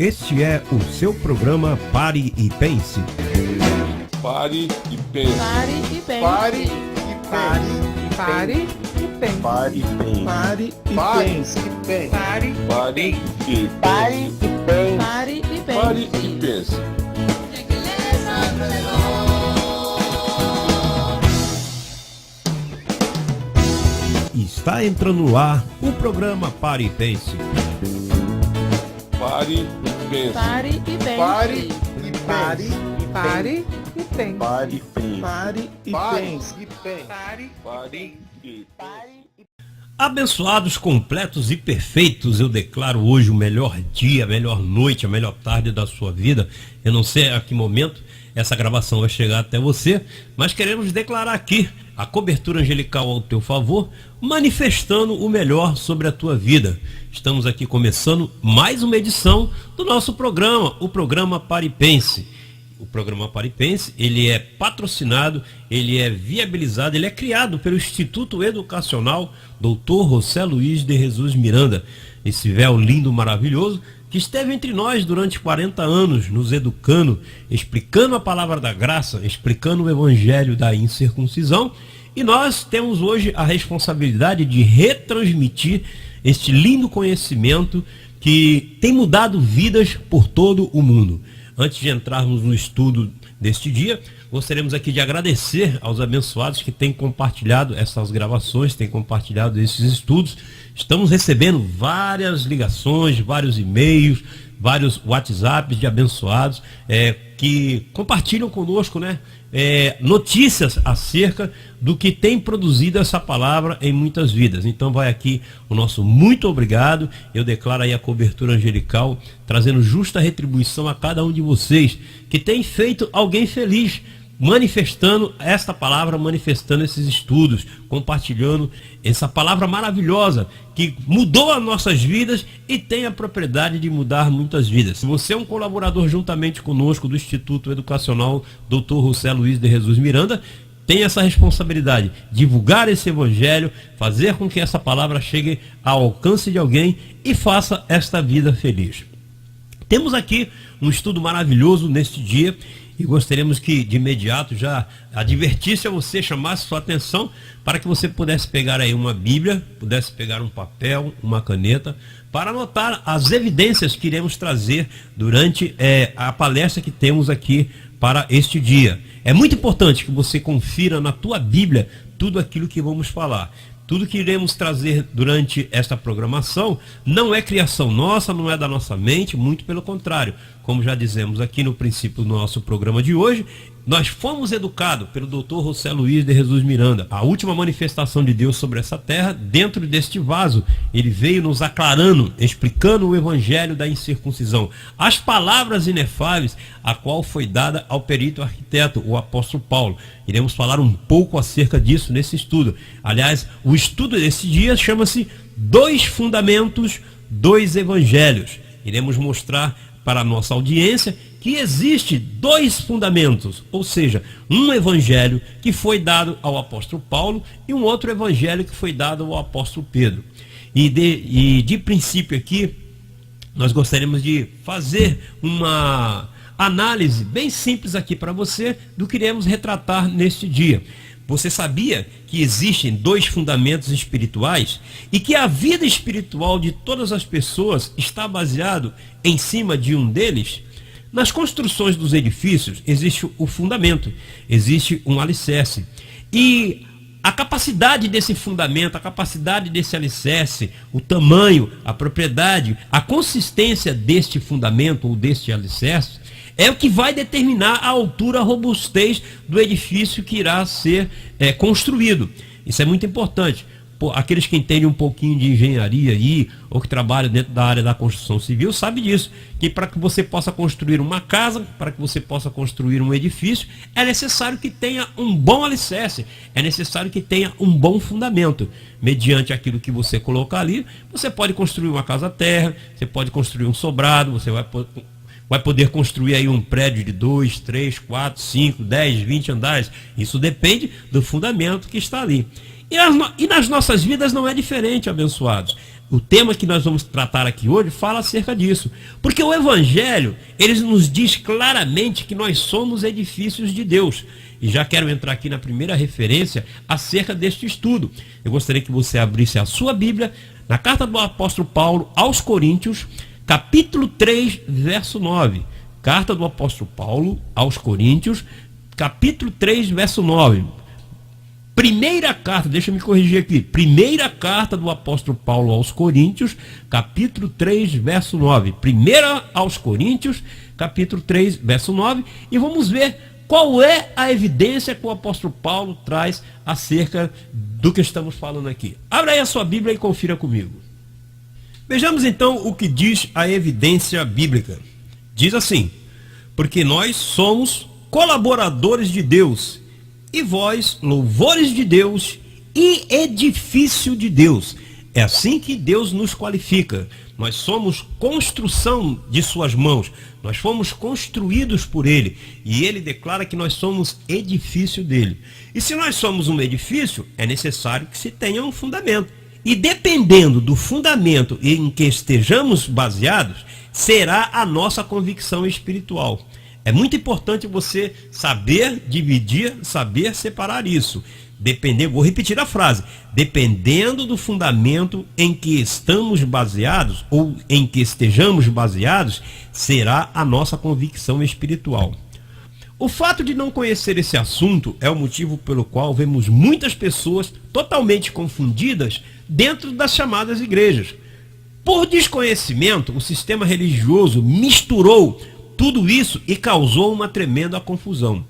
Este é o seu programa Pare e Pense. Pare e pense. Pare e pense. Pare e pense. Pare e pense. Pare e pense. Pare e pense. Pare e pense. Pare e pense. Está entrando no ar o programa Pare e Pense. Pare e pense. Pare e pense. Pare e pense. Pare e pense. Pare e pense. Pare e pense. Pare e Abençoados, completos e perfeitos, eu declaro hoje o melhor dia, a melhor noite, a melhor tarde da sua vida. Eu não sei a que momento essa gravação vai chegar até você, mas queremos declarar aqui a cobertura angelical ao teu favor, manifestando o melhor sobre a tua vida. Estamos aqui começando mais uma edição do nosso programa, o programa Pare e Pense. O programa Pare e Pense, ele é patrocinado, ele é viabilizado, ele é criado pelo Instituto Educacional Dr. José Luiz de Jesus Miranda. Esse véu lindo, maravilhoso, que esteve entre nós durante 40 anos, nos educando, explicando a palavra da graça, explicando o evangelho da incircuncisão. E nós temos hoje a responsabilidade de retransmitir este lindo conhecimento que tem mudado vidas por todo o mundo. Antes de entrarmos no estudo deste dia, gostaríamos aqui de agradecer aos abençoados que têm compartilhado essas gravações, têm compartilhado esses estudos. Estamos recebendo várias ligações, vários e-mails, vários WhatsApps de abençoados que compartilham conosco, notícias acerca do que tem produzido essa palavra em muitas vidas. Então vai aqui o nosso muito obrigado. Eu declaro aí a cobertura angelical, trazendo justa retribuição a cada um de vocês que tem feito alguém feliz, manifestando esta palavra, manifestando esses estudos, compartilhando essa palavra maravilhosa que mudou as nossas vidas e tem a propriedade de mudar muitas vidas. Se você é um colaborador juntamente conosco do Instituto Educacional Dr. José Luiz de Jesus Miranda, tem essa responsabilidade, divulgar esse evangelho, fazer com que essa palavra chegue ao alcance de alguém e faça esta vida feliz. Temos aqui um estudo maravilhoso neste dia e gostaríamos que de imediato já advertisse a você, chamasse sua atenção para que você pudesse pegar aí uma Bíblia, pudesse pegar um papel, uma caneta, para anotar as evidências que iremos trazer durante a palestra que temos aqui para este dia. É muito importante que você confira na tua Bíblia tudo aquilo que vamos falar. Tudo que iremos trazer durante esta programação não é criação nossa, não é da nossa mente, muito pelo contrário. Como já dizemos aqui no princípio do nosso programa de hoje, nós fomos educados pelo Dr. José Luiz de Jesus Miranda. A última manifestação de Deus sobre essa terra, dentro deste vaso, ele veio nos aclarando, explicando o evangelho da incircuncisão. As palavras inefáveis, a qual foi dada ao perito arquiteto, o apóstolo Paulo. Iremos falar um pouco acerca disso nesse estudo. Aliás, o estudo desse dia chama-se Dois Fundamentos, Dois Evangelhos. Iremos mostrar para a nossa audiência que existe dois fundamentos, ou seja, um evangelho que foi dado ao apóstolo Paulo e um outro evangelho que foi dado ao apóstolo Pedro. E de princípio aqui, nós gostaríamos de fazer uma análise bem simples aqui para você do que iremos retratar neste dia. Você sabia que existem dois fundamentos espirituais e que a vida espiritual de todas as pessoas está baseado em cima de um deles? Nas construções dos edifícios existe o fundamento, existe um alicerce. E a capacidade desse fundamento, a capacidade desse alicerce, o tamanho, a propriedade, a consistência deste fundamento ou deste alicerce é o que vai determinar a altura, a robustez do edifício que irá ser construído. Isso é muito importante. Aqueles que entendem um pouquinho de engenharia aí, ou que trabalham dentro da área da construção civil, sabem disso. Que para que você possa construir uma casa, para que você possa construir um edifício, é necessário que tenha um bom alicerce, é necessário que tenha um bom fundamento. Mediante aquilo que você colocar ali, você pode construir uma casa-terra, você pode construir um sobrado, você vai poder construir aí um prédio de 2, 3, 4, 5, 10, 20 andares. Isso depende do fundamento que está ali. E nas nossas vidas não é diferente, abençoados. o tema que nós vamos tratar aqui hoje fala acerca disso. Porque o Evangelho, ele nos diz claramente que nós somos edifícios de Deus. E já quero entrar aqui na primeira referência acerca deste estudo. Eu gostaria que você abrisse a sua Bíblia na carta do apóstolo Paulo aos Coríntios, capítulo 3, verso 9. Carta do apóstolo Paulo aos Coríntios, capítulo 3, verso 9. Primeira carta, deixa eu me corrigir aqui. Primeira carta do apóstolo Paulo aos Coríntios, capítulo 3, verso 9. Primeira aos Coríntios, capítulo 3, verso 9. E vamos ver qual é a evidência que o apóstolo Paulo traz acerca do que estamos falando aqui. Abra aí a sua Bíblia e confira comigo. Vejamos então o que diz a evidência bíblica. Diz assim: porque nós somos colaboradores de Deus, e vós, louvores de Deus e edifício de Deus. É assim que Deus nos qualifica. Nós somos construção de suas mãos. Nós fomos construídos por Ele. E Ele declara que nós somos edifício dele. E se nós somos um edifício, é necessário que se tenha um fundamento. E dependendo do fundamento em que estejamos baseados, será a nossa convicção espiritual. É muito importante você saber dividir, saber separar isso. Vou repetir a frase. Dependendo do fundamento em que estamos baseados, ou em que estejamos baseados, será a nossa convicção espiritual. O fato de não conhecer esse assunto é o motivo pelo qual vemos muitas pessoas totalmente confundidas dentro das chamadas igrejas. Por desconhecimento, o sistema religioso misturou tudo isso e causou uma tremenda confusão.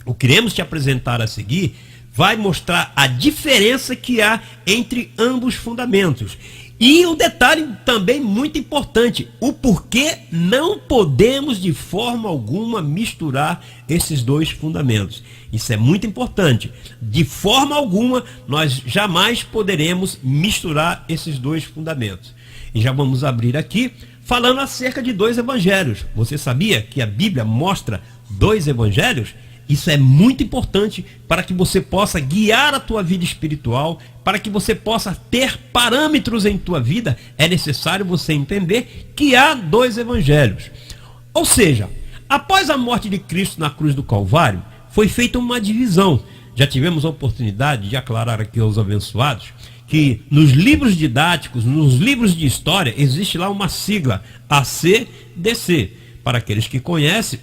O que iremos te apresentar a seguir vai mostrar a diferença que há entre ambos fundamentos. E um detalhe também muito importante, o porquê não podemos de forma alguma misturar esses dois fundamentos. Isso é muito importante. De forma alguma, nós jamais poderemos misturar esses dois fundamentos. E já vamos abrir aqui falando acerca de dois evangelhos. Você sabia que a Bíblia mostra dois evangelhos? Isso é muito importante para que você possa guiar a tua vida espiritual, para que você possa ter parâmetros em tua vida. É necessário você entender que há dois evangelhos. Ou seja, após a morte de Cristo na cruz do Calvário, foi feita uma divisão. Já tivemos a oportunidade de aclarar aqui aos abençoados que nos livros didáticos, nos livros de história, existe lá uma sigla, ACDC. Para aqueles que conhecem,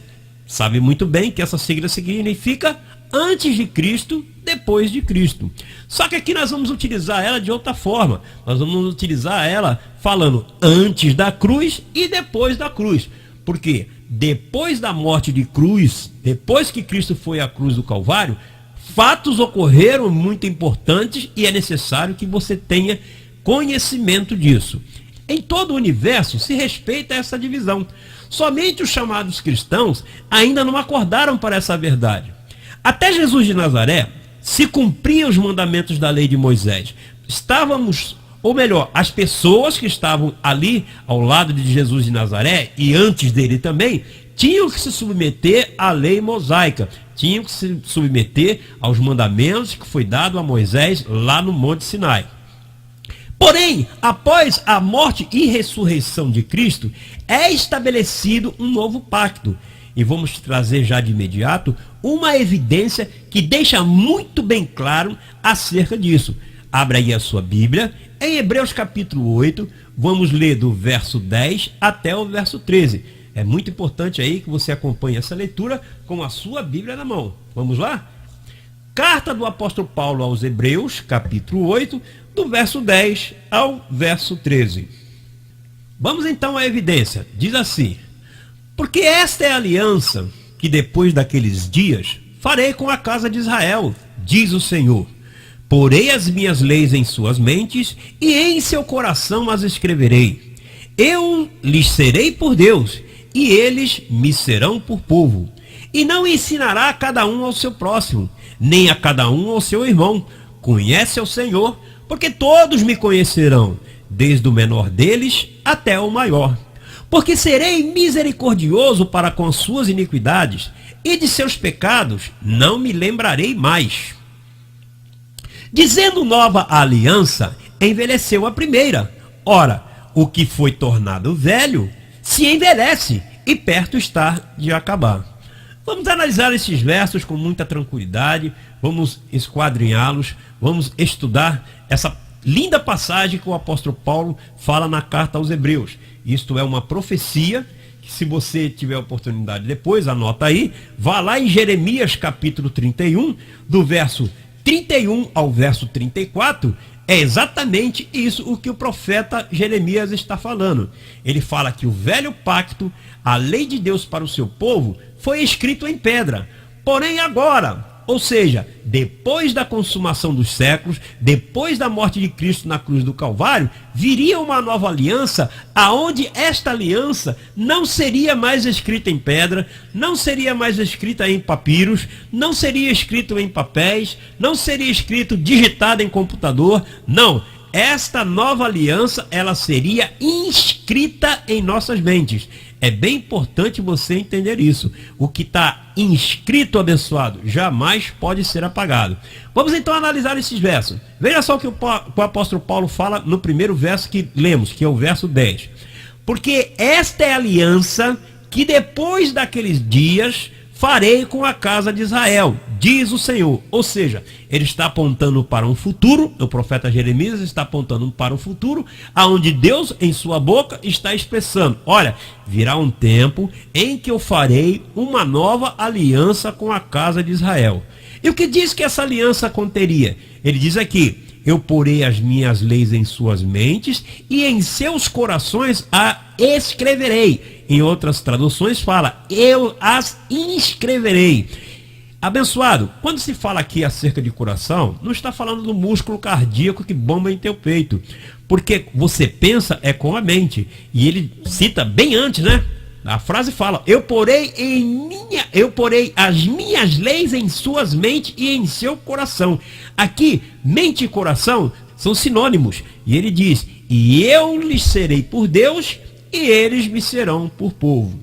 sabe muito bem que essa sigla significa antes de Cristo, depois de Cristo. Só que aqui nós vamos utilizar ela de outra forma. Nós vamos utilizar ela falando antes da cruz e depois da cruz. Porque depois da morte de cruz, depois que Cristo foi à cruz do Calvário, fatos ocorreram muito importantes e é necessário que você tenha conhecimento disso. Em todo o universo se respeita essa divisão. Somente os chamados cristãos ainda não acordaram para essa verdade. Até Jesus de Nazaré se cumpriam os mandamentos da lei de Moisés. As pessoas que estavam ali ao lado de Jesus de Nazaré e antes dele também, tinham que se submeter à lei mosaica, tinham que se submeter aos mandamentos que foi dado a Moisés lá no Monte Sinai. Porém, após a morte e ressurreição de Cristo, é estabelecido um novo pacto. E vamos trazer já de imediato uma evidência que deixa muito bem claro acerca disso. Abra aí a sua Bíblia, em Hebreus capítulo 8, vamos ler do verso 10 até o verso 13. É muito importante aí que você acompanhe essa leitura com a sua Bíblia na mão. Vamos lá? Carta do apóstolo Paulo aos Hebreus, capítulo 8, do verso 10 ao verso 13. Vamos então à evidência. Diz assim: porque esta é a aliança que depois daqueles dias farei com a casa de Israel, diz o Senhor. Porei as minhas leis em suas mentes e em seu coração as escreverei. Eu lhes serei por Deus e eles me serão por povo. E não ensinará a cada um ao seu próximo, nem a cada um ao seu irmão. Conhece ao Senhor, porque todos me conhecerão, desde o menor deles até o maior. Porque serei misericordioso para com as suas iniquidades, e de seus pecados não me lembrarei mais. Dizendo nova aliança, envelheceu a primeira. Ora, o que foi tornado velho se envelhece e perto está de acabar. Vamos analisar esses versos com muita tranquilidade, vamos esquadrinhá-los, vamos estudar essa linda passagem que o apóstolo Paulo fala na carta aos Hebreus. Isto é uma profecia, que se você tiver oportunidade depois, anota aí, vá lá em Jeremias capítulo 31, do verso 31 ao verso 34, é exatamente isso o que o profeta Jeremias está falando. Ele fala que o velho pacto, a lei de Deus para o seu povo, foi escrito em pedra. Porém agora, ou seja, depois da consumação dos séculos, depois da morte de Cristo na cruz do Calvário, viria uma nova aliança, aonde esta aliança não seria mais escrita em pedra, não seria mais escrita em papiros, não seria escrito em papéis, não seria escrito digitado em computador, não. Esta nova aliança, ela seria inscrita em nossas mentes. É bem importante você entender isso. O que está inscrito, abençoado, jamais pode ser apagado. Vamos então analisar esses versos. Veja só o que o apóstolo Paulo fala no primeiro verso que lemos, que é o verso 10. Porque esta é a aliança que depois daqueles dias farei com a casa de Israel, diz o Senhor. Ou seja, ele está apontando para um futuro, o profeta Jeremias está apontando para um futuro, aonde Deus em sua boca está expressando, olha, virá um tempo em que eu farei uma nova aliança com a casa de Israel. E o que diz que essa aliança conteria? Ele diz aqui, eu porei as minhas leis em suas mentes e em seus corações a escreverei. Em outras traduções fala, eu as inscreverei. Abençoado, quando se fala aqui acerca de coração, não está falando do músculo cardíaco que bomba em teu peito. Porque você pensa é com a mente. E ele cita bem antes, né? A frase fala, eu porei as minhas leis em suas mentes e em seu coração. Aqui, mente e coração são sinônimos. E ele diz, e eu lhes serei por Deus e eles me serão por povo.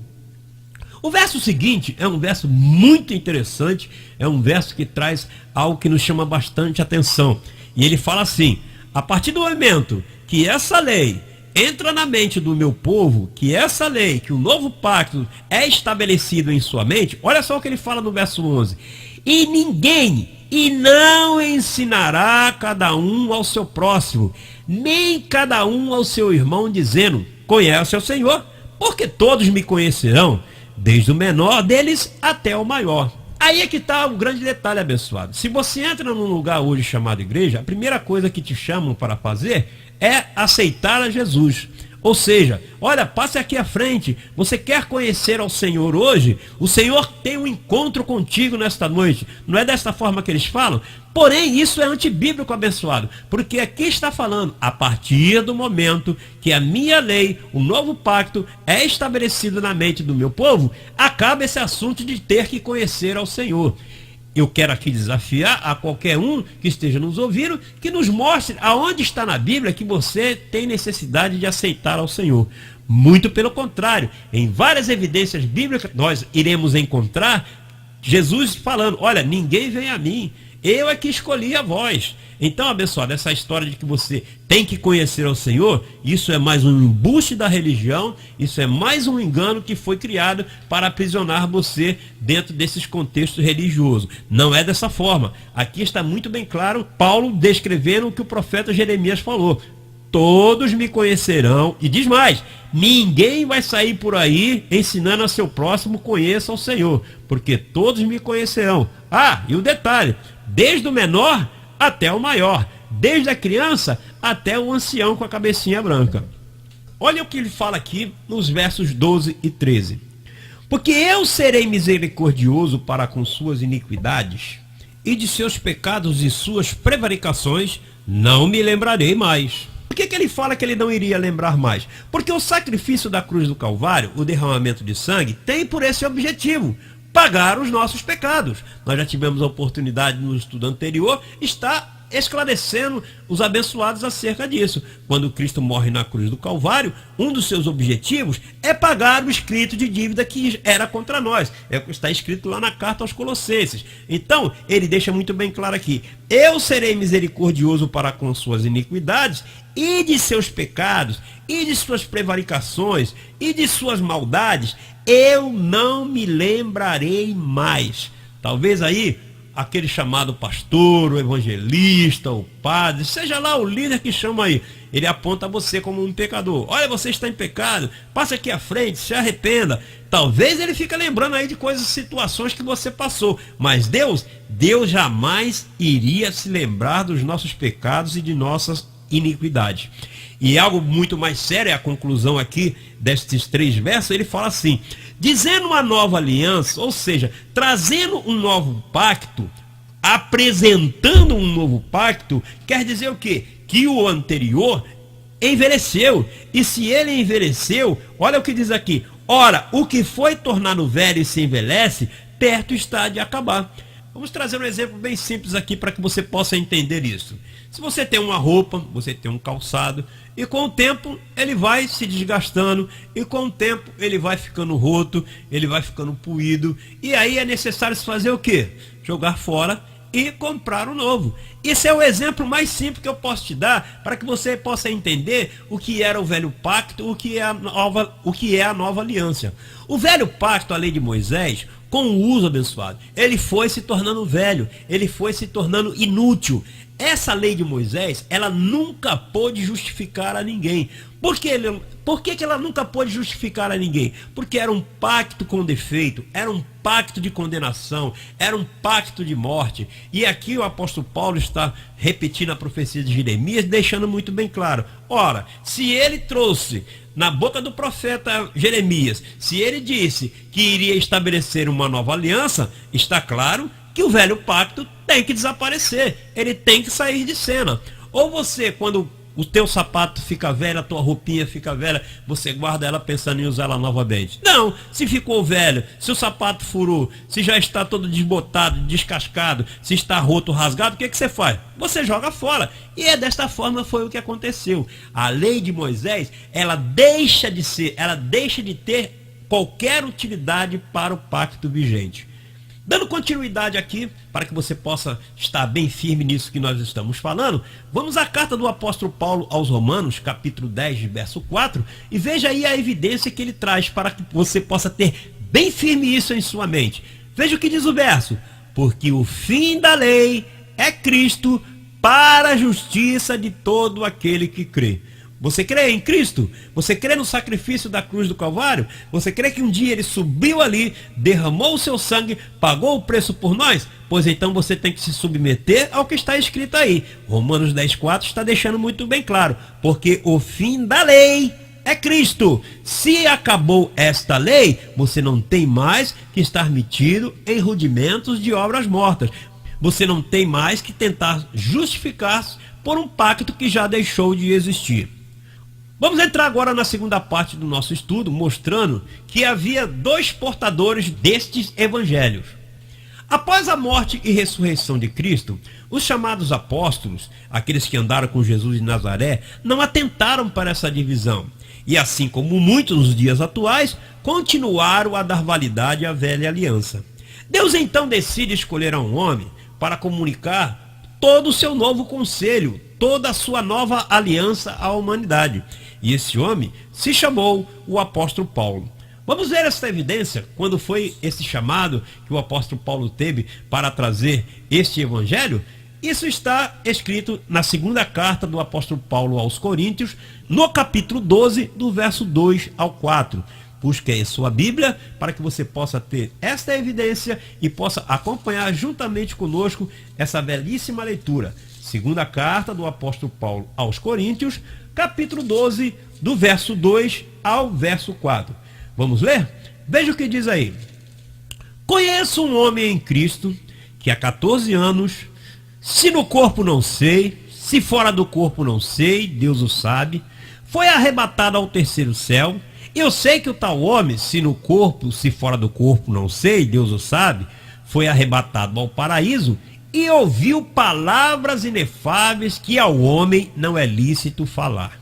O verso seguinte é um verso muito interessante, é um verso que traz algo que nos chama bastante atenção. E ele fala assim, a partir do momento que essa lei entra na mente do meu povo, que essa lei, que o novo pacto é estabelecido em sua mente, olha só o que ele fala no verso 11. E ninguém, e não ensinará cada um ao seu próximo, nem cada um ao seu irmão, dizendo, conhece o Senhor, porque todos me conhecerão, desde o menor deles até o maior. Aí é que está um grande detalhe, abençoado. Se você entra num lugar hoje chamado igreja, a primeira coisa que te chamam para fazer é aceitar a Jesus. Ou seja, olha, passe aqui à frente, você quer conhecer ao Senhor hoje? O Senhor tem um encontro contigo nesta noite. Não é desta forma que eles falam? Porém, isso é antibíblico, abençoado, porque aqui está falando, a partir do momento que a minha lei, o novo pacto, é estabelecido na mente do meu povo, acaba esse assunto de ter que conhecer ao Senhor. Eu quero aqui desafiar a qualquer um que esteja nos ouvindo, que nos mostre aonde está na Bíblia que você tem necessidade de aceitar ao Senhor. Muito pelo contrário, em várias evidências bíblicas nós iremos encontrar Jesus falando, olha, ninguém vem a mim, eu é que escolhi a vós. Então, abençoado, essa história de que você tem que conhecer ao Senhor, isso é mais um embuste da religião, isso é mais um engano que foi criado para aprisionar você dentro desses contextos religiosos. Não é dessa forma. Aqui está muito bem claro, Paulo descrevendo o que o profeta Jeremias falou. Todos me conhecerão, e diz mais, ninguém vai sair por aí ensinando a seu próximo, conheça o Senhor, porque todos me conhecerão. Ah, e o detalhe, desde o menor até o maior, desde a criança até o ancião com a cabecinha branca. Olha o que ele fala aqui nos versos 12 e 13. Porque eu serei misericordioso para com suas iniquidades, e de seus pecados e suas prevaricações não me lembrarei mais. Por que ele fala que ele não iria lembrar mais? Porque o sacrifício da cruz do Calvário, o derramamento de sangue, tem por esse objetivo, pagar os nossos pecados. Nós já tivemos a oportunidade no estudo anterior, está esclarecendo os abençoados acerca disso. Quando Cristo morre na cruz do Calvário, um dos seus objetivos é pagar o escrito de dívida que era contra nós. É o que está escrito lá na carta aos Colossenses. Então, ele deixa muito bem claro aqui: eu serei misericordioso para com suas iniquidades e de seus pecados, e de suas prevaricações, e de suas maldades, eu não me lembrarei mais. Talvez aí aquele chamado pastor, o evangelista, o padre, seja lá o líder que chama aí, ele aponta você como um pecador. Olha, você está em pecado, passe aqui à frente, se arrependa. Talvez ele fique lembrando aí de coisas, situações que você passou, mas Deus jamais iria se lembrar dos nossos pecados e de nossas iniquidades. E algo muito mais sério é a conclusão aqui destes 3 versos. Ele fala assim: dizendo uma nova aliança, ou seja, trazendo um novo pacto, apresentando um novo pacto, quer dizer o quê? Que o anterior envelheceu. E se ele envelheceu, olha o que diz aqui: ora, o que foi tornado velho e se envelhece, perto está de acabar. Vamos trazer um exemplo bem simples aqui para que você possa entender isso. Se você tem uma roupa, você tem um calçado, e com o tempo ele vai se desgastando, e com o tempo ele vai ficando roto, ele vai ficando puído, e aí é necessário se fazer o quê? Jogar fora e comprar um novo. Esse é o exemplo mais simples que eu posso te dar para que você possa entender o que era o velho pacto, o que é a nova aliança. O velho pacto, a lei de Moisés, com o uso abençoado, ele foi se tornando velho, ele foi se tornando inútil. Essa lei de Moisés, ela nunca pôde justificar a ninguém. Por que ela nunca pôde justificar a ninguém? Porque era um pacto com defeito, era um pacto de condenação, era um pacto de morte. E aqui o apóstolo Paulo está repetindo a profecia de Jeremias, deixando muito bem claro: ora, se ele trouxe na boca do profeta Jeremias, se ele disse que iria estabelecer uma nova aliança, está claro que o velho pacto tem que desaparecer, ele tem que sair de cena. Ou você, quando o teu sapato fica velho, a tua roupinha fica velha, você guarda ela pensando em usar ela novamente? Não, se ficou velho, se o sapato furou, se já está todo desbotado, descascado, se está roto, rasgado, o que você faz? Você joga fora. E é desta forma foi o que aconteceu. A lei de Moisés, ela deixa de ter qualquer utilidade para o pacto vigente. Dando continuidade aqui, para que você possa estar bem firme nisso que nós estamos falando, vamos à carta do apóstolo Paulo aos Romanos, capítulo 10, verso 4, e veja aí a evidência que ele traz para que você possa ter bem firme isso em sua mente. Veja o que diz o verso: porque o fim da lei é Cristo para a justiça de todo aquele que crê. Você crê em Cristo? Você crê no sacrifício da cruz do Calvário? Você crê que um dia ele subiu ali, derramou o seu sangue, pagou o preço por nós? Pois então você tem que se submeter ao que está escrito aí. Romanos 10,4 está deixando muito bem claro: porque o fim da lei é Cristo. Se acabou esta lei, você não tem mais que estar metido em rudimentos de obras mortas. Você não tem mais que tentar justificar-se por um pacto que já deixou de existir. Vamos entrar agora na segunda parte do nosso estudo, mostrando que havia 2 portadores destes evangelhos. Após a morte e ressurreição de Cristo, os chamados apóstolos, aqueles que andaram com Jesus de Nazaré, não atentaram para essa divisão. E assim como muitos nos dias atuais, continuaram a dar validade à velha aliança. Deus então decide escolher a um homem para comunicar todo o seu novo conselho, toda a sua nova aliança à humanidade. E esse homem se chamou o apóstolo Paulo. Vamos ver essa evidência, quando foi esse chamado que o apóstolo Paulo teve para trazer este evangelho. Isso está escrito na segunda carta do apóstolo Paulo aos Coríntios, no capítulo 12, do verso 2 ao 4. Busque aí sua Bíblia para que você possa ter esta evidência e possa acompanhar juntamente conosco essa belíssima leitura. Segunda carta do apóstolo Paulo aos Coríntios, capítulo 12, do verso 2 ao verso 4. Vamos ler? Veja o que diz aí. Conheço um homem em Cristo que há 14 anos, se no corpo não sei, se fora do corpo não sei, Deus o sabe, foi arrebatado ao terceiro céu. Eu sei que o tal homem, se no corpo, se fora do corpo não sei, Deus o sabe, foi arrebatado ao paraíso e ouviu palavras inefáveis que ao homem não é lícito falar.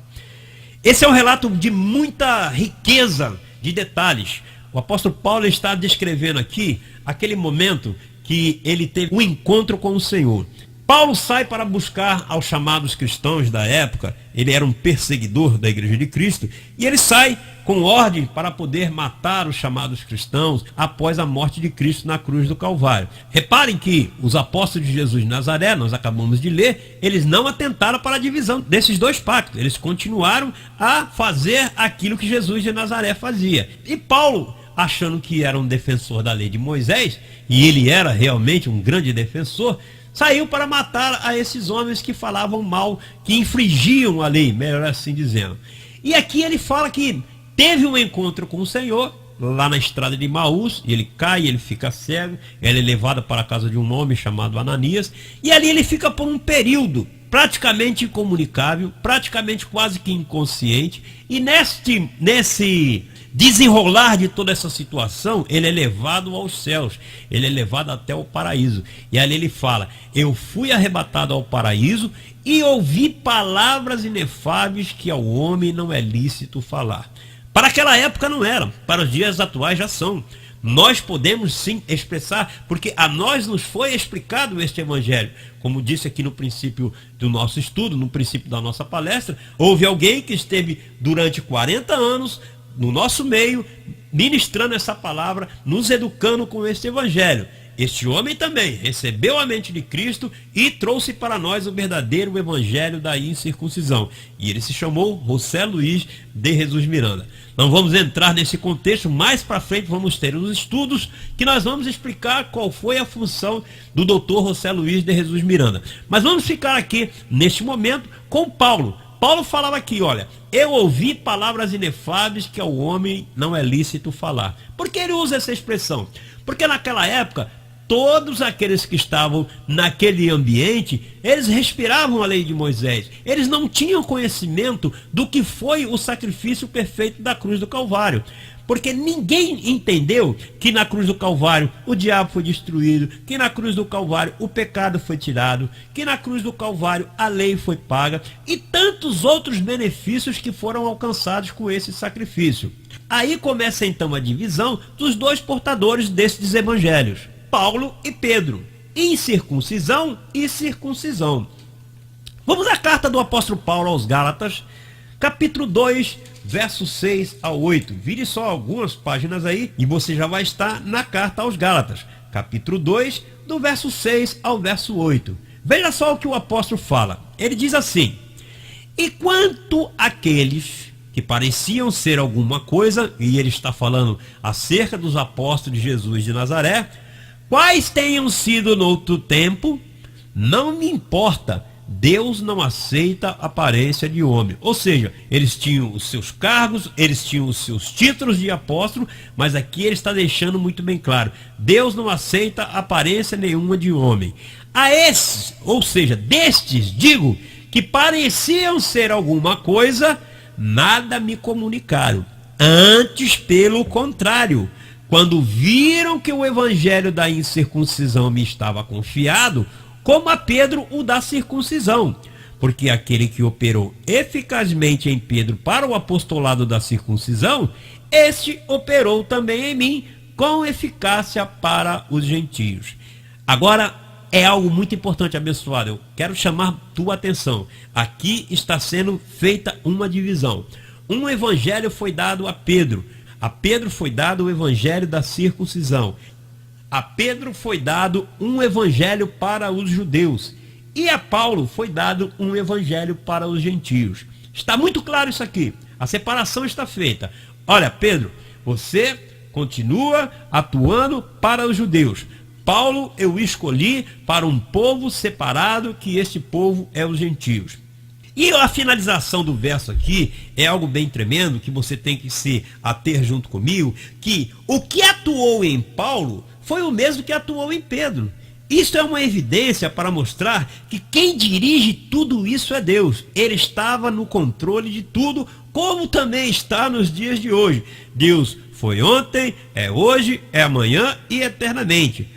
Esse é um relato de muita riqueza de detalhes. O apóstolo Paulo está descrevendo aqui aquele momento que ele teve um encontro com o Senhor. Paulo sai para buscar aos chamados cristãos da época. Ele era um perseguidor da Igreja de Cristo, e ele sai com ordem para poder matar os chamados cristãos após a morte de Cristo na cruz do Calvário. Reparem que os apóstolos de Jesus de Nazaré, nós acabamos de ler, eles não atentaram para a divisão desses dois pactos. Eles continuaram a fazer aquilo que Jesus de Nazaré fazia. E Paulo, achando que era um defensor da lei de Moisés, e ele era realmente um grande defensor, saiu para matar a esses homens que falavam mal, que infringiam a lei, melhor assim dizendo. E aqui ele fala que teve um encontro com o Senhor, lá na estrada de Emaús, e ele cai, ele fica cego, ele é levado para a casa de um homem chamado Ananias, e ali ele fica por um período praticamente incomunicável, praticamente quase que inconsciente, e nesse desenrolar de toda essa situação, ele é levado aos céus, ele é levado até o paraíso. E ali ele fala: eu fui arrebatado ao paraíso e ouvi palavras inefáveis que ao homem não é lícito falar. Para aquela época não eram, para os dias atuais já são. Nós podemos sim expressar, porque a nós nos foi explicado este evangelho. Como disse aqui no princípio do nosso estudo, no princípio da nossa palestra, houve alguém que esteve durante 40 anos no nosso meio, ministrando essa palavra, nos educando com este evangelho. Este homem também recebeu a mente de Cristo e trouxe para nós o verdadeiro evangelho da incircuncisão. E ele se chamou José Luiz de Jesus Miranda. Não vamos entrar nesse contexto, mais para frente vamos ter os estudos que nós vamos explicar qual foi a função do doutor José Luiz de Jesus Miranda. Mas vamos ficar aqui, neste momento, com Paulo. Paulo falava aqui, olha, eu ouvi palavras inefáveis que ao homem não é lícito falar. Por que ele usa essa expressão? Porque naquela época, todos aqueles que estavam naquele ambiente, eles respiravam a lei de Moisés. Eles não tinham conhecimento do que foi o sacrifício perfeito da cruz do Calvário. Porque ninguém entendeu que na cruz do Calvário o diabo foi destruído, que na cruz do Calvário o pecado foi tirado, que na cruz do Calvário a lei foi paga e tantos outros benefícios que foram alcançados com esse sacrifício. Aí começa então a divisão dos dois portadores desses evangelhos, Paulo e Pedro, incircuncisão e circuncisão. Vamos à carta do apóstolo Paulo aos Gálatas, capítulo 2, versos 6 a 8. Vire só algumas páginas aí e você já vai estar na carta aos Gálatas, capítulo 2, do verso 6 ao verso 8. Veja só o que o apóstolo fala. Ele diz assim: e quanto àqueles que pareciam ser alguma coisa, e ele está falando acerca dos apóstolos de Jesus de Nazaré, quais tenham sido no outro tempo, não me importa, Deus não aceita a aparência de homem. Ou seja, eles tinham os seus cargos, eles tinham os seus títulos de apóstolo, mas aqui ele está deixando muito bem claro: Deus não aceita aparência nenhuma de homem. A esses, ou seja, destes, digo, que pareciam ser alguma coisa, nada me comunicaram. Antes, pelo contrário, quando viram que o evangelho da incircuncisão me estava confiado, como a Pedro o da circuncisão, porque aquele que operou eficazmente em Pedro para o apostolado da circuncisão, este operou também em mim com eficácia para os gentios. Agora, é algo muito importante, abençoado. Eu quero chamar tua atenção. Aqui está sendo feita uma divisão. Um evangelho foi dado a Pedro. A Pedro foi dado o evangelho da circuncisão. A Pedro foi dado um evangelho para os judeus. E a Paulo foi dado um evangelho para os gentios. Está muito claro isso aqui. A separação está feita. Olha, Pedro, você continua atuando para os judeus. Paulo eu escolhi para um povo separado, que este povo é os gentios. E a finalização do verso aqui é algo bem tremendo, que você tem que se ater junto comigo, que o que atuou em Paulo foi o mesmo que atuou em Pedro. Isso é uma evidência para mostrar que quem dirige tudo isso é Deus. Ele estava no controle de tudo, como também está nos dias de hoje. Deus foi ontem, é hoje, é amanhã e eternamente.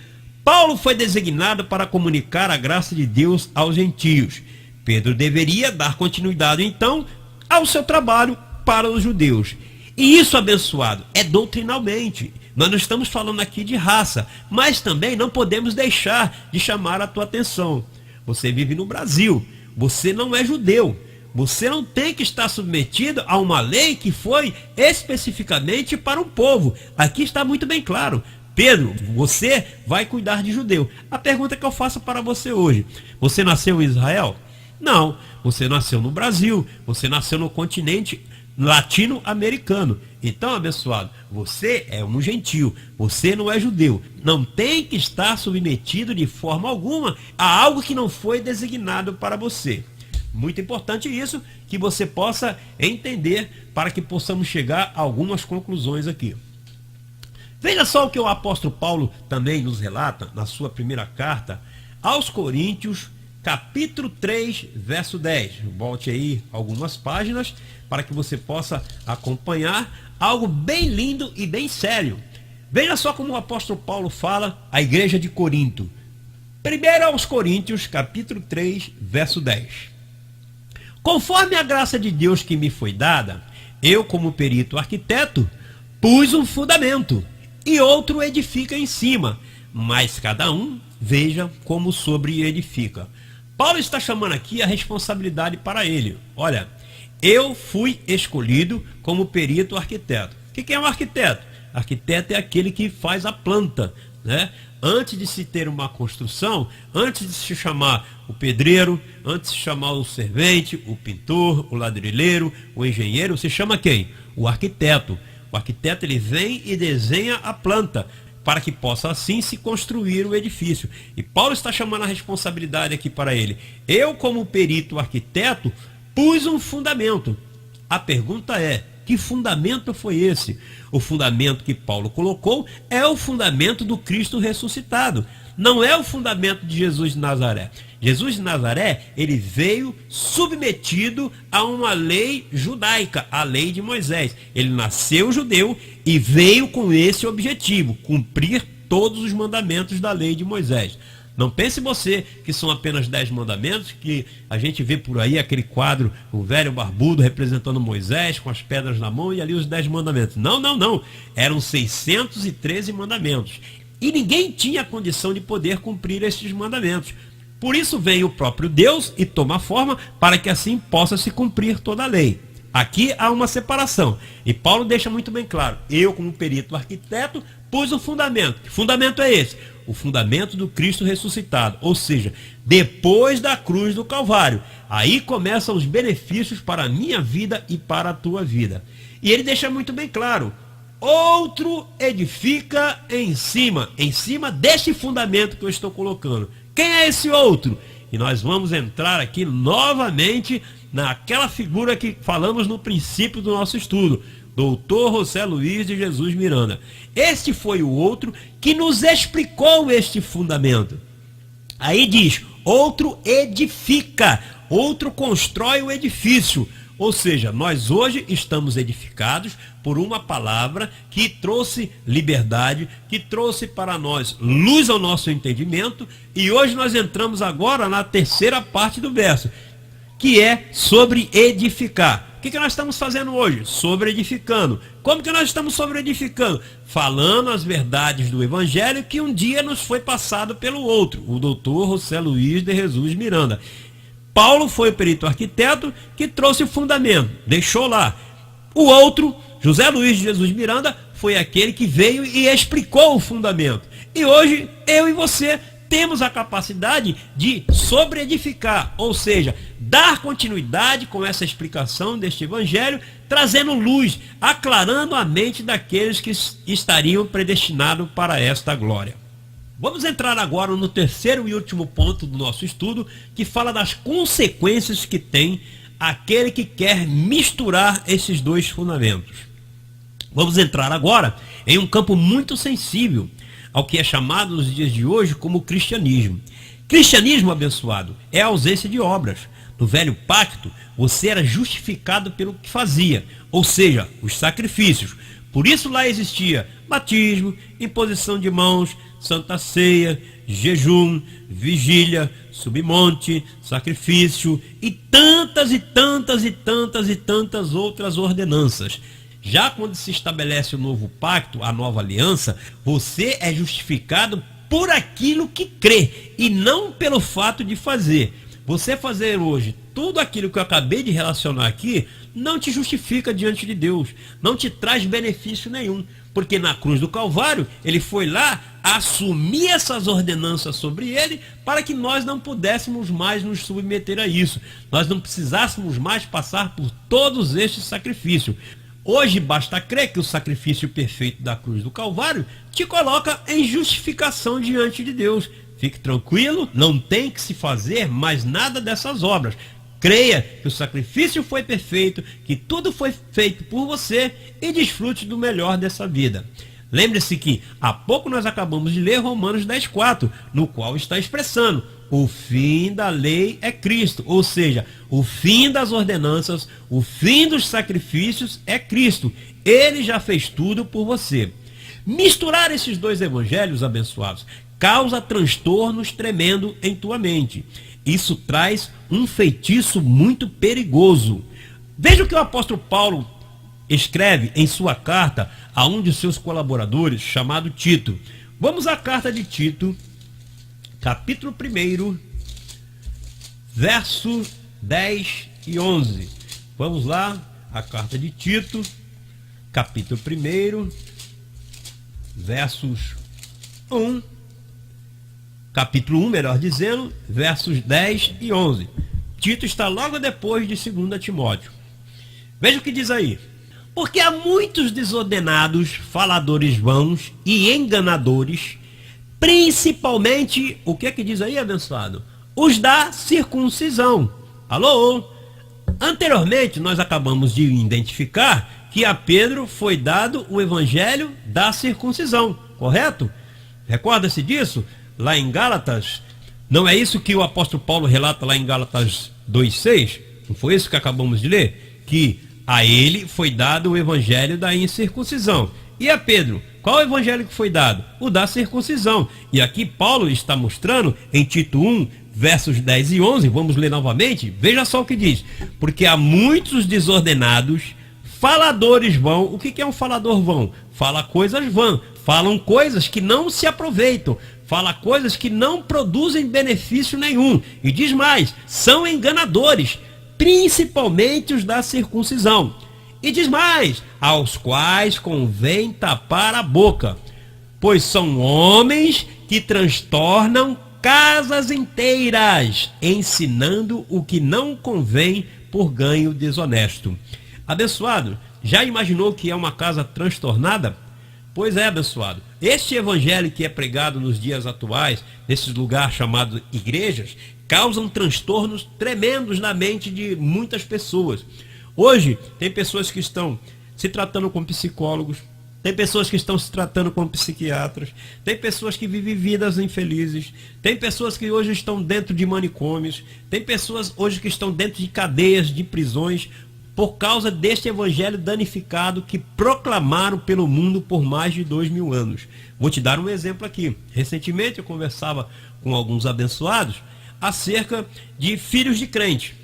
Paulo foi designado para comunicar a graça de Deus aos gentios. Pedro deveria dar continuidade, então, ao seu trabalho para os judeus. E isso, abençoado, é doutrinalmente. Nós não estamos falando aqui de raça, mas também não podemos deixar de chamar a tua atenção. Você vive no Brasil, você não é judeu. Você não tem que estar submetido a uma lei que foi especificamente para um povo. Aqui está muito bem claro. Pedro, você vai cuidar de judeu. A pergunta que eu faço para você hoje: você nasceu em Israel? Não, você nasceu no Brasil, você nasceu no continente latino-americano. Então, abençoado, você é um gentio, você não é judeu. Não tem que estar submetido de forma alguma a algo que não foi designado para você. Muito importante isso, que você possa entender para que possamos chegar a algumas conclusões aqui. Veja só o que o apóstolo Paulo também nos relata na sua primeira carta aos Coríntios, capítulo 3, verso 10. Volte aí algumas páginas para que você possa acompanhar algo bem lindo e bem sério. Veja só como o apóstolo Paulo fala à igreja de Corinto. Primeiro aos Coríntios, capítulo 3, verso 10. Conforme a graça de Deus que me foi dada, eu, como perito arquiteto, pus um fundamento, e outro edifica em cima, mas cada um veja como sobre edifica. Paulo está chamando aqui a responsabilidade para ele. Olha, eu fui escolhido como perito arquiteto. O que é um arquiteto? Arquiteto é aquele que faz a planta, né? Antes de se ter uma construção, antes de se chamar o pedreiro, antes de se chamar o servente, o pintor, o ladrilheiro, o engenheiro, se chama quem? O arquiteto. O arquiteto, ele vem e desenha a planta para que possa assim se construir o edifício. E Paulo está chamando a responsabilidade aqui para ele. Eu, como perito arquiteto, pus um fundamento. A pergunta é: que fundamento foi esse? O fundamento que Paulo colocou é o fundamento do Cristo ressuscitado. Não é o fundamento de Jesus de Nazaré. Jesus de Nazaré, ele veio submetido a uma lei judaica, a lei de Moisés. Ele nasceu judeu e veio com esse objetivo: cumprir todos os mandamentos da lei de Moisés. Não pense você que são apenas 10 mandamentos, que a gente vê por aí aquele quadro, o velho barbudo representando Moisés com as pedras na mão e ali os 10 mandamentos. Não, não, não. Eram 613 mandamentos. E ninguém tinha condição de poder cumprir esses mandamentos. Por isso vem o próprio Deus e toma forma para que assim possa se cumprir toda a lei. Aqui há uma separação. E Paulo deixa muito bem claro: eu, como perito arquiteto, pus o fundamento. Que fundamento é esse? O fundamento do Cristo ressuscitado. Ou seja, depois da cruz do Calvário. Aí começam os benefícios para a minha vida e para a tua vida. E ele deixa muito bem claro: outro edifica em cima deste fundamento que eu estou colocando. Quem é esse outro? E nós vamos entrar aqui novamente naquela figura que falamos no princípio do nosso estudo, Dr. José Luiz de Jesus Miranda. Este foi o outro que nos explicou este fundamento. Aí diz: outro edifica, outro constrói o edifício. Ou seja, nós hoje estamos edificados por uma palavra que trouxe liberdade, que trouxe para nós luz ao nosso entendimento. E hoje nós entramos agora na terceira parte do verso, que é sobre edificar. O que nós estamos fazendo hoje? Sobre edificando. Como que nós estamos sobre edificando? Falando as verdades do Evangelho que um dia nos foi passado pelo outro, o doutor José Luiz de Jesus Miranda. Paulo foi o perito arquiteto que trouxe o fundamento, deixou lá. O outro, José Luiz de Jesus Miranda, foi aquele que veio e explicou o fundamento. E hoje, eu e você temos a capacidade de sobreedificar, ou seja, dar continuidade com essa explicação deste evangelho, trazendo luz, aclarando a mente daqueles que estariam predestinados para esta glória. Vamos entrar agora no terceiro e último ponto do nosso estudo, que fala das consequências que tem aquele que quer misturar esses dois fundamentos. Vamos entrar agora em um campo muito sensível ao que é chamado nos dias de hoje como cristianismo. Cristianismo, abençoado, é a ausência de obras. No velho pacto, você era justificado pelo que fazia, ou seja, os sacrifícios. Por isso lá existia batismo, imposição de mãos, Santa Ceia, jejum, vigília, submonte, sacrifício e tantas e tantas e tantas e tantas outras ordenanças. Já quando se estabelece o novo pacto, a nova aliança, você é justificado por aquilo que crê e não pelo fato de fazer. Você fazer hoje tudo aquilo que eu acabei de relacionar aqui não te justifica diante de Deus, não te traz benefício nenhum, porque na cruz do Calvário ele foi lá assumir essas ordenanças sobre ele para que nós não pudéssemos mais nos submeter a isso, nós não precisássemos mais passar por todos estes sacrifícios. Hoje basta crer que o sacrifício perfeito da cruz do Calvário te coloca em justificação diante de Deus. Fique tranquilo, não tem que se fazer mais nada dessas obras. Creia que o sacrifício foi perfeito, que tudo foi feito por você e desfrute do melhor dessa vida. Lembre-se que há pouco nós acabamos de ler Romanos 10,4, no qual está expressando: o fim da lei é Cristo, ou seja, o fim das ordenanças, o fim dos sacrifícios é Cristo. Ele já fez tudo por você. Misturar esses dois evangelhos abençoados causa transtornos tremendo em tua mente. Isso traz um feitiço muito perigoso. Veja o que o apóstolo Paulo escreve em sua carta a um de seus colaboradores, chamado Tito. Vamos à carta de Tito, capítulo 1, verso 10 e 11. Vamos lá, a carta de Tito, capítulo 1, versos 1, capítulo 1, melhor dizendo, versos 10 e 11. Tito está logo depois de 2 Timóteo. Veja o que diz aí. Porque há muitos desordenados, faladores vãos e enganadores, principalmente, o que é que diz aí, abençoado? Os da circuncisão. Alô? Anteriormente, nós acabamos de identificar que a Pedro foi dado o evangelho da circuncisão, correto? Recorda-se disso? Lá em Gálatas, não é isso que o apóstolo Paulo relata lá em Gálatas 2,6? Não foi isso que acabamos de ler? Que a ele foi dado o evangelho da incircuncisão. E a Pedro, qual o evangelho que foi dado? O da circuncisão. E aqui Paulo está mostrando em Tito 1, versos 10 e 11, vamos ler novamente, veja só o que diz. Porque há muitos desordenados, faladores vão. O que é um falador vão? Fala coisas vãs, falam coisas que não se aproveitam, fala coisas que não produzem benefício nenhum. E diz mais, são enganadores, principalmente os da circuncisão. E diz mais, aos quais convém tapar a boca, pois são homens que transtornam casas inteiras, ensinando o que não convém por ganho desonesto. Abençoado, já imaginou que é uma casa transtornada? Pois é, abençoado. Este evangelho que é pregado nos dias atuais, nesses lugares chamados igrejas, causam transtornos tremendos na mente de muitas pessoas. Hoje, tem pessoas que estão se tratando com psicólogos, tem pessoas que estão se tratando com psiquiatras, tem pessoas que vivem vidas infelizes, tem pessoas que hoje estão dentro de manicômios, tem pessoas hoje que estão dentro de cadeias, de prisões, por causa deste evangelho danificado que proclamaram pelo mundo por mais de 2000 anos. Vou te dar um exemplo aqui. Recentemente eu conversava com alguns abençoados acerca de filhos de crente.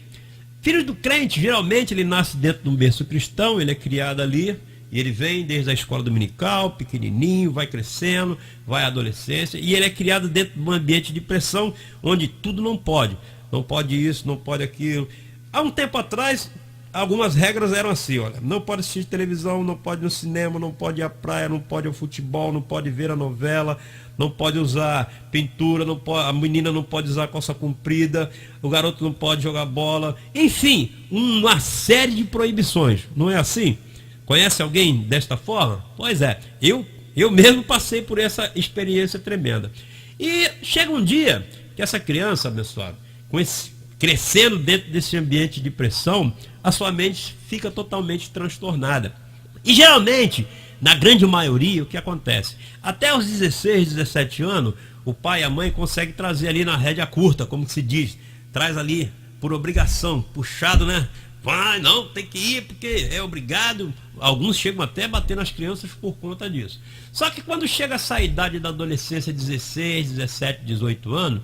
Filhos do crente, geralmente ele nasce dentro de um berço cristão, ele é criado ali, e ele vem desde a escola dominical, pequenininho, vai crescendo, vai à adolescência, e ele é criado dentro de um ambiente de pressão, onde tudo não pode. Não pode isso, não pode aquilo. Há um tempo atrás, algumas regras eram assim, olha, não pode assistir televisão, não pode ir no cinema, não pode ir à praia, não pode ir ao futebol, não pode ver a novela, não pode usar pintura, não pode, a menina não pode usar calça comprida, o garoto não pode jogar bola, enfim, uma série de proibições, não é assim? Conhece alguém desta forma? Pois é, eu mesmo passei por essa experiência tremenda. E chega um dia que essa criança, abençoado, crescendo dentro desse ambiente de pressão, a sua mente fica totalmente transtornada. E geralmente, na grande maioria, o que acontece? Até os 16, 17 anos, o pai e a mãe conseguem trazer ali na rédea curta, como que se diz, traz ali por obrigação, puxado, né, Vai, não, tem que ir porque é obrigado. Alguns chegam até a bater nas crianças por conta disso. Só que quando chega essa idade da adolescência, 16, 17, 18 anos,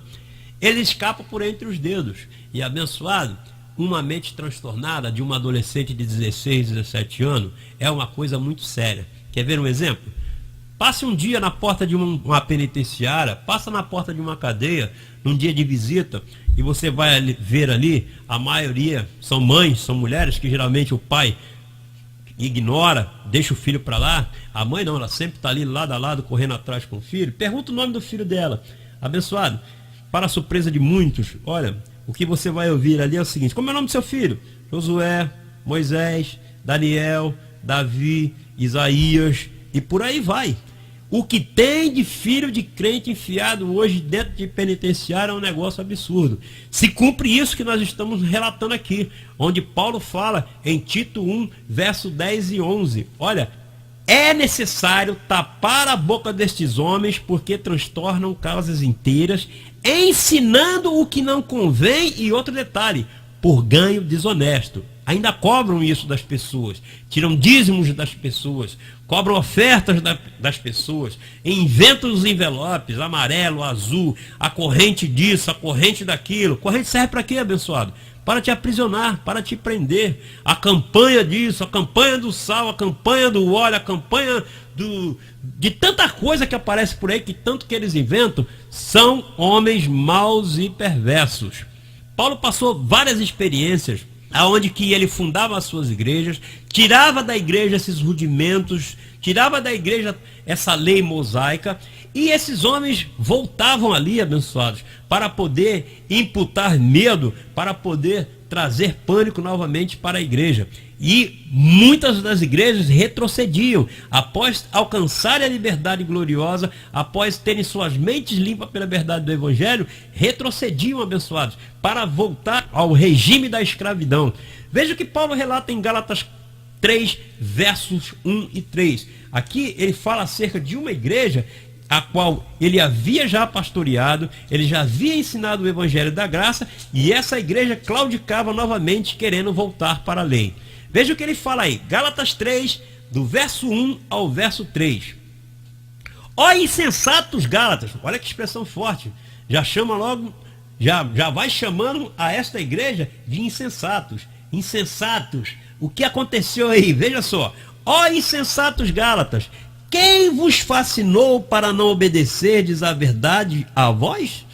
ele escapa por entre os dedos. E abençoado, uma mente transtornada de uma adolescente de 16, 17 anos é uma coisa muito séria. Quer ver um exemplo? Passe um dia na porta de uma penitenciária, passa na porta de uma cadeia, num dia de visita, e você vai ver ali, a maioria são mães, são mulheres, que geralmente o pai ignora, deixa o filho para lá. A mãe não, ela sempre está ali lado a lado, correndo atrás com o filho. Pergunta o nome do filho dela. Abençoado, para a surpresa de muitos, olha, o que você vai ouvir ali é o seguinte: como é o nome do seu filho? Josué, Moisés, Daniel, Davi, Isaías, e por aí vai. O que tem de filho de crente enfiado hoje dentro de penitenciário é um negócio absurdo. Se cumpre isso que nós estamos relatando aqui, onde Paulo fala em Tito 1, verso 10 e 11. Olha, é necessário tapar a boca destes homens, porque transtornam causas inteiras, ensinando o que não convém, e outro detalhe, por ganho desonesto. Ainda cobram isso das pessoas, tiram dízimos das pessoas, cobram ofertas das pessoas, inventam os envelopes, amarelo, azul, a corrente disso, a corrente daquilo. Corrente serve para quê, abençoado? Para te aprisionar, para te prender. A campanha disso, a campanha do sal, a campanha do óleo, a campanha de tanta coisa que aparece por aí, que tanto que eles inventam, são homens maus e perversos. Paulo passou várias experiências aonde que ele fundava as suas igrejas, tirava da igreja esses rudimentos, tirava da igreja essa lei mosaica, e esses homens voltavam ali, abençoados, para poder imputar medo, para poder trazer pânico novamente para a igreja. E muitas das igrejas retrocediam, após alcançarem a liberdade gloriosa, após terem suas mentes limpas pela verdade do Evangelho, retrocediam, abençoados, para voltar ao regime da escravidão. Veja o que Paulo relata em Gálatas 3, versos 1 e 3. Aqui ele fala acerca de uma igreja a qual ele havia já pastoreado, ele já havia ensinado o Evangelho da graça, e essa igreja claudicava novamente, querendo voltar para a lei. Veja o que ele fala aí, Gálatas 3, do verso 1 ao verso 3. Ó insensatos Gálatas, olha que expressão forte, já chama logo, já vai chamando a esta igreja de insensatos. Insensatos, o que aconteceu aí? Veja só, ó insensatos Gálatas, quem vos fascinou para não obedecerdes à verdade a vós?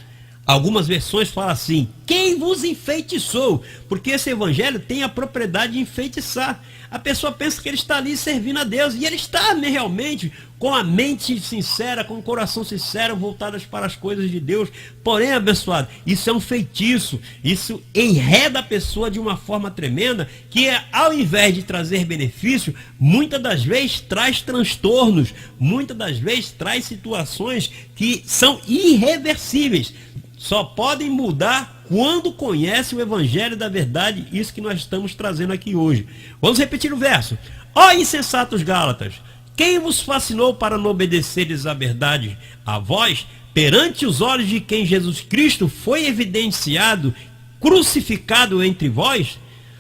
Algumas versões falam assim, quem vos enfeitiçou? Porque esse evangelho tem a propriedade de enfeitiçar. A pessoa pensa que ele está ali servindo a Deus, e ele está realmente com a mente sincera, com o coração sincero, voltadas para as coisas de Deus. Porém, abençoado, isso é um feitiço, isso enreda a pessoa de uma forma tremenda, que ao invés de trazer benefício, muitas das vezes traz transtornos, muitas das vezes traz situações que são irreversíveis. Só podem mudar quando conhecem o Evangelho da verdade, isso que nós estamos trazendo aqui hoje. Vamos repetir o verso. Ó insensatos Gálatas, quem vos fascinou para não obedeceres à verdade a vós, perante os olhos de quem Jesus Cristo foi evidenciado, crucificado entre vós?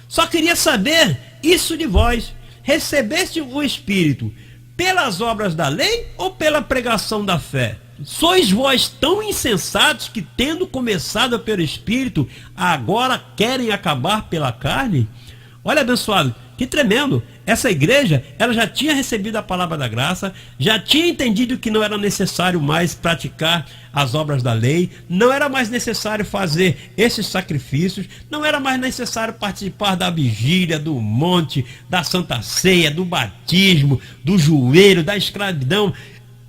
Só queria saber isso de vós. Recebeste o Espírito pelas obras da lei ou pela pregação da fé? Sois vós tão insensatos que, tendo começado pelo Espírito, agora querem acabar pela carne? Olha, abençoado, que tremendo. Essa igreja, ela já tinha recebido a palavra da graça, já tinha entendido que não era necessário mais praticar as obras da lei, não era mais necessário fazer esses sacrifícios, não era mais necessário participar da vigília, do monte, da santa ceia, do batismo, do joelho, da escravidão.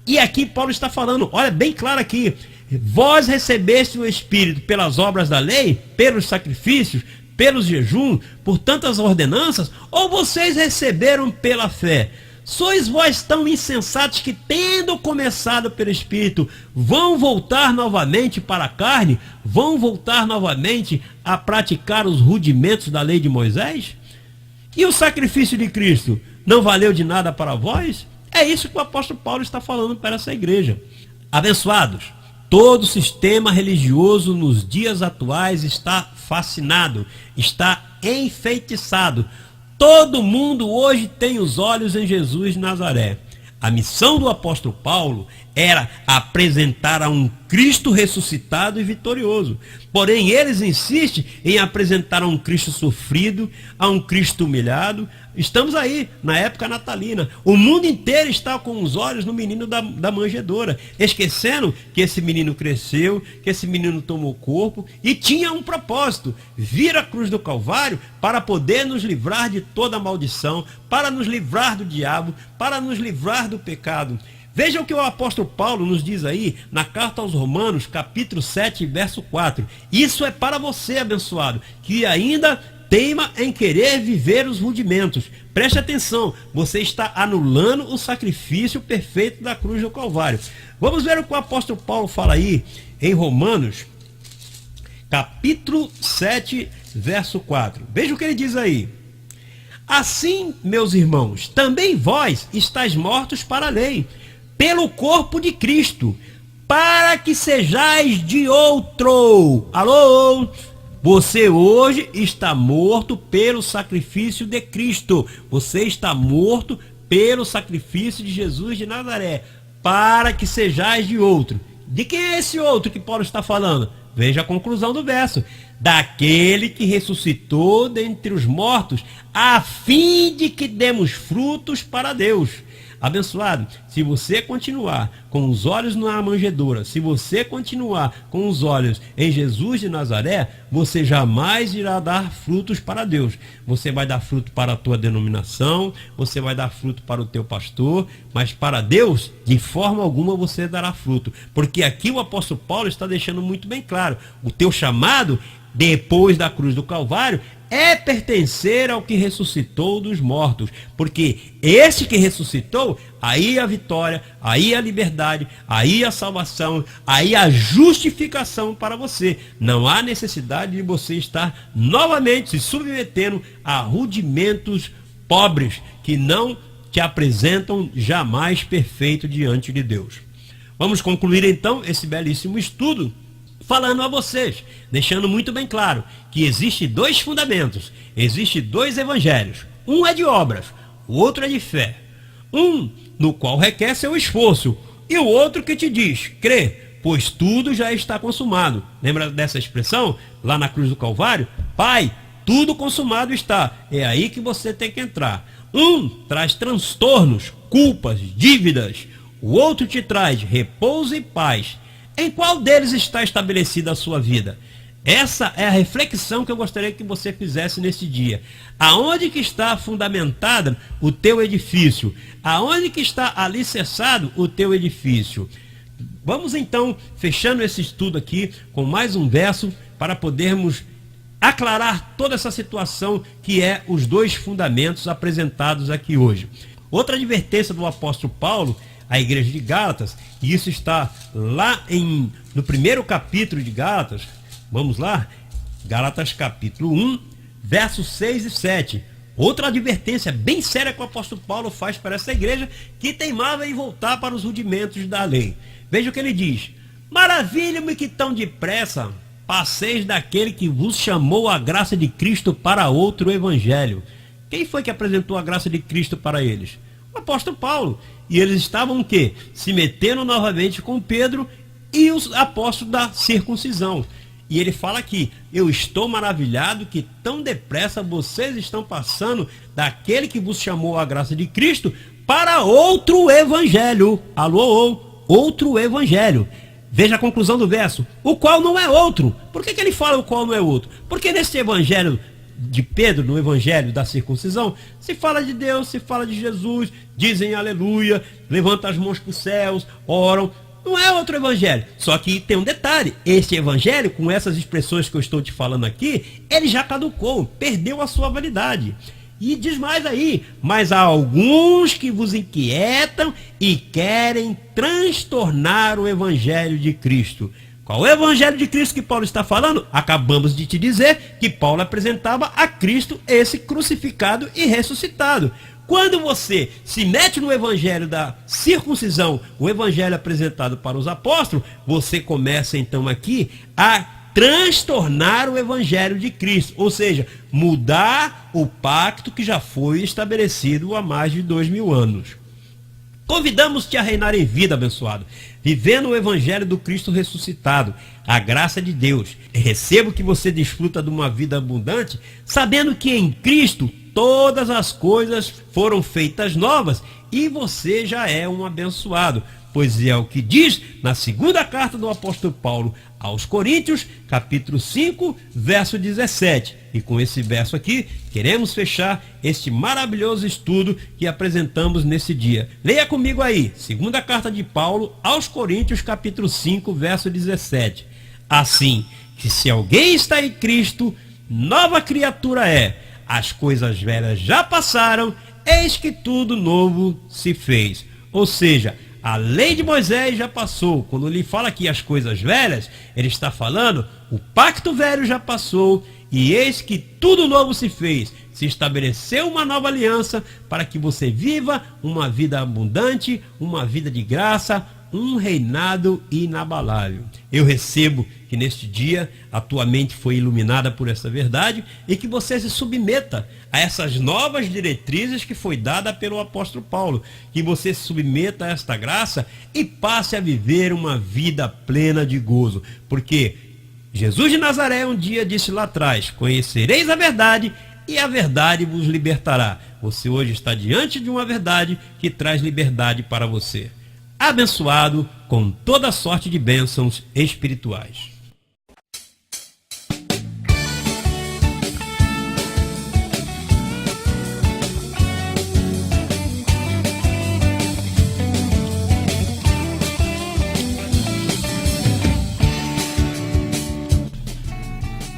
E aqui Paulo está falando, olha bem claro aqui, vós recebeste o Espírito pelas obras da lei, pelos sacrifícios, pelos jejum, por tantas ordenanças, ou vocês receberam pela fé? Sois vós tão insensatos que, tendo começado pelo Espírito, vão voltar novamente para a carne? Vão voltar novamente a praticar os rudimentos da lei de Moisés? E o sacrifício de Cristo não valeu de nada para vós? É isso que o apóstolo Paulo está falando para essa igreja. Abençoados, todo sistema religioso nos dias atuais está fascinado, está enfeitiçado. Todo mundo hoje tem os olhos em Jesus de Nazaré. A missão do apóstolo Paulo era apresentar a um Cristo ressuscitado e vitorioso. Porém, eles insistem em apresentar a um Cristo sofrido, a um Cristo humilhado. Estamos aí, na época natalina. O mundo inteiro está com os olhos no menino da manjedoura, esquecendo que esse menino cresceu, que esse menino tomou corpo e tinha um propósito: vir à cruz do Calvário para poder nos livrar de toda a maldição, para nos livrar do diabo, para nos livrar do pecado. Veja o que o apóstolo Paulo nos diz aí na carta aos Romanos, capítulo 7, verso 4. Isso é para você, abençoado, que ainda teima em querer viver os rudimentos. Preste atenção, você está anulando o sacrifício perfeito da cruz do Calvário. Vamos ver o que o apóstolo Paulo fala aí em Romanos, capítulo 7, verso 4. Veja o que ele diz aí. Assim, meus irmãos, também vós estáis mortos para a lei, pelo corpo de Cristo, para que sejais de outro. Alô? Você hoje está morto pelo sacrifício de Cristo. Você está morto pelo sacrifício de Jesus de Nazaré, para que sejais de outro. De quem é esse outro que Paulo está falando? Veja a conclusão do verso. Daquele que ressuscitou dentre os mortos, a fim de que demos frutos para Deus. Abençoado, se você continuar com os olhos na manjedoura, se você continuar com os olhos em Jesus de Nazaré, você jamais irá dar frutos para Deus. Você vai dar fruto para a tua denominação, você vai dar fruto para o teu pastor, mas para Deus, de forma alguma você dará fruto. Porque aqui o apóstolo Paulo está deixando muito bem claro: o teu chamado, depois da cruz do Calvário, é pertencer ao que ressuscitou dos mortos. Porque esse que ressuscitou, aí a vitória, aí a liberdade, aí a salvação, aí a justificação para você. Não há necessidade de você estar novamente se submetendo a rudimentos pobres que não te apresentam jamais perfeito diante de Deus. Vamos concluir então esse belíssimo estudo falando a vocês, deixando muito bem claro que existem dois fundamentos, existem dois evangelhos. Um é de obras, o outro é de fé. Um no qual requer seu esforço, e o outro que te diz: crê, pois tudo já está consumado. Lembra dessa expressão lá na cruz do Calvário? Pai, tudo consumado está. É aí que você tem que entrar. Um traz transtornos, culpas, dívidas. O outro te traz repouso e paz. Em qual deles está estabelecida a sua vida? Essa é a reflexão que eu gostaria que você fizesse nesse dia. Aonde que está fundamentada o teu edifício? Aonde que está alicerçado o teu edifício? Vamos então, fechando esse estudo aqui, com mais um verso, para podermos aclarar toda essa situação que é os dois fundamentos apresentados aqui hoje. Outra advertência do apóstolo Paulo à igreja de Gálatas, e isso está lá no primeiro capítulo de Gálatas. Vamos lá? Gálatas capítulo 1, versos 6 e 7. Outra advertência bem séria que o apóstolo Paulo faz para essa igreja que teimava em voltar para os rudimentos da lei. Veja o que ele diz: maravilha-me que tão depressa passeis daquele que vos chamou a graça de Cristo para outro evangelho. Quem foi que apresentou a graça de Cristo para eles? O apóstolo Paulo. E eles estavam o quê? Se metendo novamente com Pedro e os apóstolos da circuncisão. E ele fala aqui: eu estou maravilhado que tão depressa vocês estão passando daquele que vos chamou a graça de Cristo para outro evangelho. Alô, outro evangelho. Veja a conclusão do verso: o qual não é outro. Por que ele fala o qual não é outro? Porque nesse evangelho de Pedro, no evangelho da circuncisão, se fala de Deus, se fala de Jesus, dizem aleluia, levantam as mãos para os céus, oram. Não é outro evangelho. Só que tem um detalhe: esse evangelho, com essas expressões que eu estou te falando aqui, ele já caducou, perdeu a sua validade. E diz mais aí: mas há alguns que vos inquietam e querem transtornar o evangelho de Cristo. Qual é o evangelho de Cristo que Paulo está falando? Acabamos de te dizer que Paulo apresentava a Cristo, esse crucificado e ressuscitado. Quando você se mete no evangelho da circuncisão, o evangelho apresentado para os apóstolos, você começa então aqui a transtornar o evangelho de Cristo, ou seja, mudar o pacto que já foi estabelecido há mais de 2000 anos. Convidamos-te a reinar em vida, abençoado, vivendo o evangelho do Cristo ressuscitado, a graça de Deus. Recebo que você desfruta de uma vida abundante, sabendo que em Cristo todas as coisas foram feitas novas e você já é um abençoado, pois é o que diz na segunda carta do apóstolo Paulo aos Coríntios, capítulo 5, verso 17. E com esse verso aqui, queremos fechar este maravilhoso estudo que apresentamos nesse dia. Leia comigo aí, segunda carta de Paulo aos Coríntios, capítulo 5, verso 17. Assim, que se alguém está em Cristo, nova criatura é. As coisas velhas já passaram, eis que tudo novo se fez. Ou seja, a lei de Moisés já passou. Quando ele fala aqui as coisas velhas, ele está falando, o pacto velho já passou, e eis que tudo novo se fez. Se estabeleceu uma nova aliança para que você viva uma vida abundante, uma vida de graça, um reinado inabalável. Eu recebo que neste dia a tua mente foi iluminada por essa verdade e que você se submeta a essas novas diretrizes que foi dada pelo apóstolo Paulo. Que você se submeta a esta graça e passe a viver uma vida plena de gozo. Porque Jesus de Nazaré um dia disse lá atrás, conhecereis a verdade e a verdade vos libertará. Você hoje está diante de uma verdade que traz liberdade para você. Abençoado com toda sorte de bênçãos espirituais.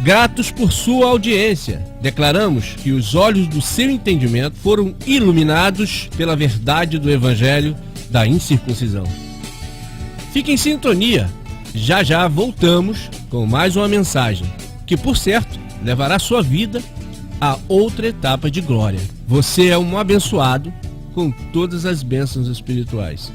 Gratos por sua audiência, declaramos que os olhos do seu entendimento foram iluminados pela verdade do Evangelho da incircuncisão. Fique em sintonia, já já voltamos com mais uma mensagem, que por certo levará sua vida a outra etapa de glória. Você é um abençoado com todas as bênçãos espirituais.